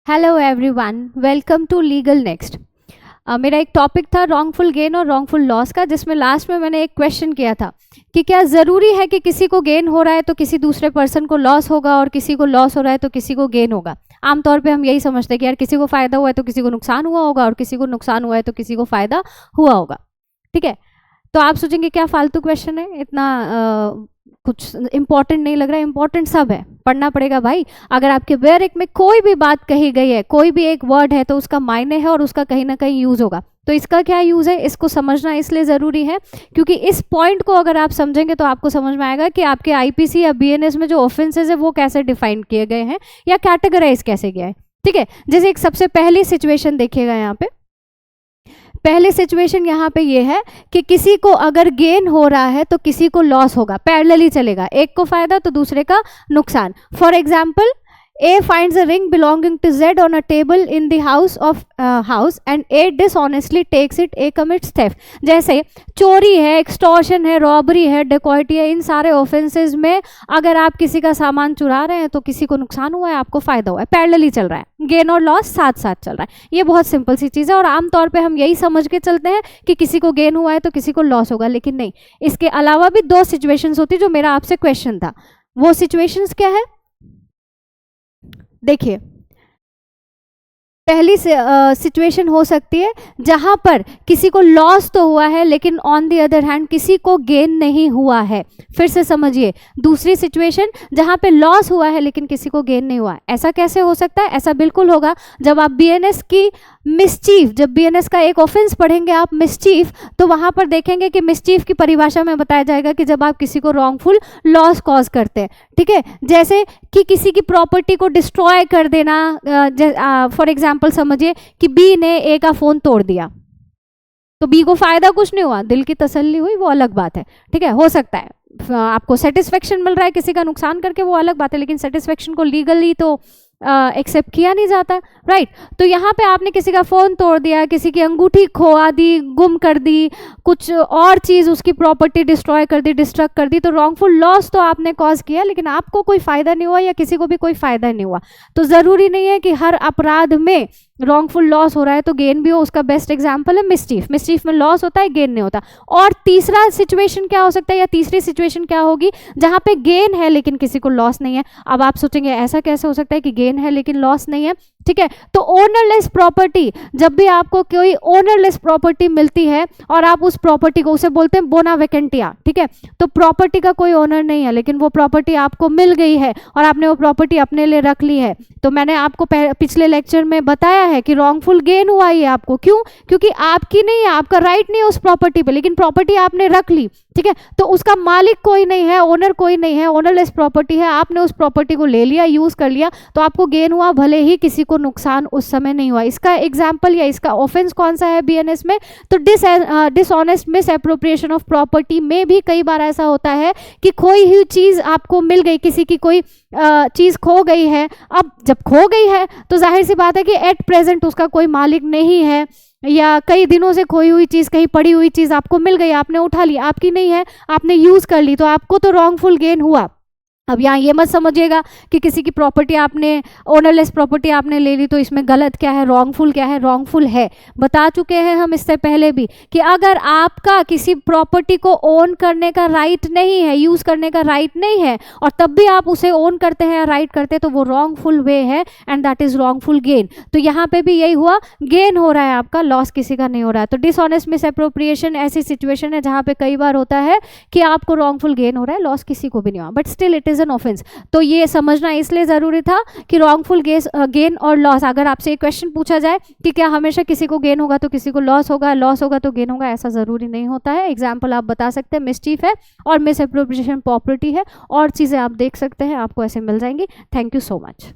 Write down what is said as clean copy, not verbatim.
Hello everyone, welcome to legal next. मेरा एक topic था रॉन्गफुल गेन और रॉन्गफुल लॉस का, जिसमें लास्ट में मैंने एक क्वेश्चन किया था कि क्या ज़रूरी है कि किसी को गेन हो रहा है तो किसी दूसरे पर्सन को लॉस होगा और किसी को लॉस हो रहा है तो किसी को गेन होगा। आमतौर पे हम यही समझते हैं कि यार किसी को फ़ायदा हुआ है तो किसी को नुकसान हुआ होगा और किसी को नुकसान हुआ है तो किसी को फ़ायदा हुआ होगा। ठीक है, तो आप सोचेंगे क्या फालतू क्वेश्चन है, इतना कुछ इंपॉर्टेंट नहीं लग रहा है। इंपॉर्टेंट सब है, पढ़ना पड़ेगा भाई। अगर आपके बेरिक में कोई भी बात कही गई है, कोई भी एक वर्ड है, तो उसका मायने है और उसका कहीं ना कहीं यूज होगा। तो इसका क्या यूज है, इसको समझना इसलिए ज़रूरी है क्योंकि इस पॉइंट को अगर आप समझेंगे तो आपको समझ में आएगा कि आपके आईपीसी या बीएनएस में जो ऑफेंसेस है वो कैसे डिफाइन किए गए हैं या कैटेगराइज कैसे गया है। ठीक है, जैसे एक सबसे पहली सिचुएशन देखिएगा यहाँ पे। पहले सिचुएशन यहाँ पे ये है कि किसी को अगर गेन हो रहा है तो किसी को लॉस होगा, पैरेलली चलेगा, एक को फायदा तो दूसरे का नुकसान। For example, A finds a ring belonging to Z on a table in the house and A dishonestly takes it. A commits theft. जैसे चोरी है, एक्सटॉर्शन है, रॉबरी है, डेकॉइटी है, इन सारे ऑफेंसेस में अगर आप किसी का सामान चुरा रहे हैं तो किसी को नुकसान हुआ है, आपको फायदा हुआ है, पैरेलली चल रहा है, गेन और लॉस साथ साथ चल रहा है। ये बहुत सिंपल सी चीज़ है और आमतौर पे हम यही समझ के चलते हैं कि किसी को गेन हुआ है तो किसी को लॉस होगा, लेकिन नहीं, इसके अलावा भी दो सिचुएशंस होती जो मेरा आपसे क्वेश्चन था। वो सिचुएशंस क्या है देखिए। पहली सिचुएशन हो सकती है जहां पर किसी को लॉस तो हुआ है लेकिन ऑन द अदर हैंड किसी को गेन नहीं हुआ है। फिर से समझिए, दूसरी सिचुएशन जहां पे लॉस हुआ है लेकिन किसी को गेन नहीं हुआ है। ऐसा कैसे हो सकता है? ऐसा बिल्कुल होगा जब आप बीएनएस की मिसचीफ, जब बीएनएस का एक ऑफेंस पढ़ेंगे आप मिसचीफ, तो वहां पर देखेंगे कि मिसचीफ की परिभाषा में बताया जाएगा कि जब आप किसी को रॉन्गफुल लॉस कॉज करते हैं। ठीक है, जैसे कि किसी की प्रॉपर्टी को डिस्ट्रॉय कर देना। फॉर एग्जाम्पल समझिए कि बी ने ए का फोन तोड़ दिया, तो बी को फायदा कुछ नहीं हुआ, दिल की तसल्ली हुई, वो अलग बात है। ठीक है, हो सकता है आपको सेटिस्फेक्शन मिल रहा है किसी का नुकसान करके, वो अलग बात है, लेकिन सेटिस्फेक्शन को लीगली तो एक्सेप्ट किया नहीं जाता, राइट। तो यहाँ पे आपने किसी का फ़ोन तोड़ दिया, किसी की अंगूठी खोआ दी, गुम कर दी, कुछ और चीज़ उसकी प्रॉपर्टी डिस्ट्रॉय कर दी, डिस्ट्रक्ट कर दी, तो रॉन्गफुल लॉस तो आपने कॉज किया लेकिन आपको कोई फ़ायदा नहीं हुआ या किसी को भी कोई फ़ायदा नहीं हुआ। तो ज़रूरी नहीं है कि हर अपराध में रॉन्गफुल लॉस हो रहा है तो गेन भी हो। उसका बेस्ट एग्जाम्पल है मिसचीफ। मिसचीफ में लॉस होता है, गेन नहीं होता। और तीसरा सिचुएशन क्या हो सकता है या तीसरी सिचुएशन क्या होगी जहाँ पे गेन है लेकिन किसी को लॉस नहीं है। अब आप सोचेंगे ऐसा कैसे हो सकता है कि गेन है लेकिन लॉस नहीं है? ठीक है, तो ओनरलेस प्रॉपर्टी, जब भी आपको कोई ओनरलेस प्रॉपर्टी मिलती है और आप उस प्रॉपर्टी को, उसे बोलते हैं बोना वेकेंटिया। ठीक है, तो प्रॉपर्टी का कोई ओनर नहीं है लेकिन वो प्रॉपर्टी आपको मिल गई है और आपने वो प्रॉपर्टी अपने लिए रख ली है। तो मैंने आपको पिछले लेक्चर में बताया है कि रॉन्गफुल गेन हुआ ही आपको। क्यों? क्योंकि आपकी नहीं है, आपका राइट नहीं है उस प्रॉपर्टी पे, लेकिन प्रॉपर्टी आपने रख ली। ठीक है, तो उसका मालिक कोई नहीं है, ओनर कोई नहीं है, ओनरलेस प्रॉपर्टी है, आपने उस प्रॉपर्टी को ले लिया, यूज कर लिया, तो आपको गेन हुआ, भले ही किसी को नुकसान उस समय नहीं हुआ। इसका एग्जाम्पल या इसका ऑफेंस कौन सा है बीएनएस में? तो dishonest miss appropriation of property में भी कई बार ऐसा होता है कि खोई हुई चीज आपको मिल गई, किसी की कोई चीज खो गई है। अब जब खो गई है तो जाहिर सी बात है कि एट प्रेजेंट उसका कोई मालिक नहीं है, या कई दिनों से खोई हुई चीज़, कहीं पड़ी हुई चीज़ आपको मिल गई, आपने उठा ली, आपकी नहीं है, आपने यूज़ कर ली, तो आपको तो रॉन्गफुल गेन हुआ। अब यहाँ ये मत समझिएगा कि किसी की प्रॉपर्टी आपने, ओनरलेस प्रॉपर्टी आपने ले ली तो इसमें गलत क्या है, रॉन्गफुल क्या है। रॉन्गफुल है, बता चुके हैं हम इससे पहले भी कि अगर आपका किसी प्रॉपर्टी को ओन करने का राइट नहीं है, यूज़ करने का राइट नहीं है, और तब भी आप उसे ओन करते हैं या राइट करते हैं, तो वो रॉन्गफुल वे है and that is wrongful gain. तो यहाँ पे भी यही हुआ, गेन हो रहा है आपका, लॉस किसी का नहीं हो रहा है। तो डिसऑनेस्ट मिस एप्रोप्रिएशन ऐसी सिचुएशन है जहाँ पे कई बार होता है कि आपको रॉन्गफुल गेन हो रहा है, लॉस किसी को भी नहीं हुआ, but still it is an offence. तो ये समझना इसलिए जरूरी था कि रॉन्गफुल गेन और लॉस, अगर आपसे एक क्वेश्चन पूछा जाए कि क्या हमेशा किसी को गेन होगा तो किसी को लॉस होगा, लॉस होगा तो गेन होगा, ऐसा जरूरी नहीं होता है। एग्जाम्पल आप बता सकते हैं, मिसचीफ है और मिस एप्रोप्रिएशन प्रॉपर्टी है, और चीजें आप देख सकते हैं, आपको ऐसे मिल जाएंगी। Thank you so much.